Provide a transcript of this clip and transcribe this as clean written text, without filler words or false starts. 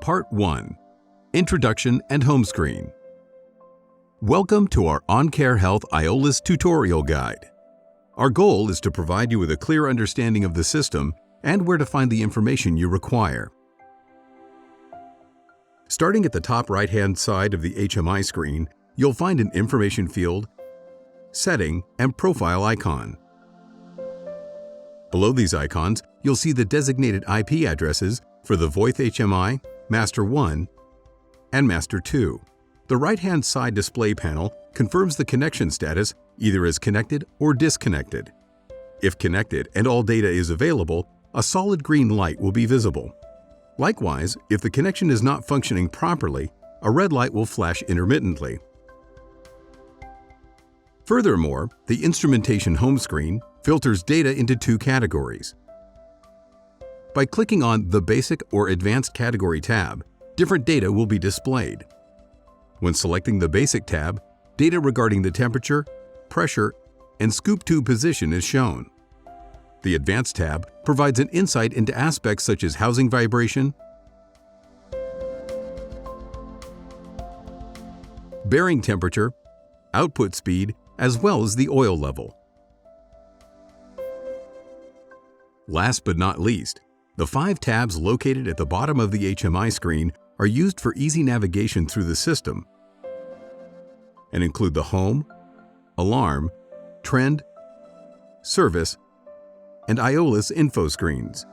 Part 1. Introduction and Home Screen. Welcome to our OnCare.Health IOLIS tutorial guide. Our goal is to provide you with a clear understanding of the system and where to find the information you require. Starting at the top right-hand side of the HMI screen, you'll find an information field, setting, and profile icon. Below these icons, you'll see the designated IP addresses for the Voith HMI, Master 1, and Master 2. The right-hand side display panel confirms the connection status either as connected or disconnected. If connected and all data is available, a solid green light will be visible. Likewise, if the connection is not functioning properly, a red light will flash intermittently. Furthermore, the instrumentation home screen filters data into two categories. By clicking on the Basic or Advanced Category tab, different data will be displayed. When selecting the Basic tab, data regarding the temperature, pressure, and scoop tube position is shown. The Advanced tab provides an insight into aspects such as housing vibration, bearing temperature, output speed, as well as the oil level. Last but not least, the 5 tabs located at the bottom of the HMI screen are used for easy navigation through the system and include the Home, Alarm, Trend, Service, and IOLIS info screens.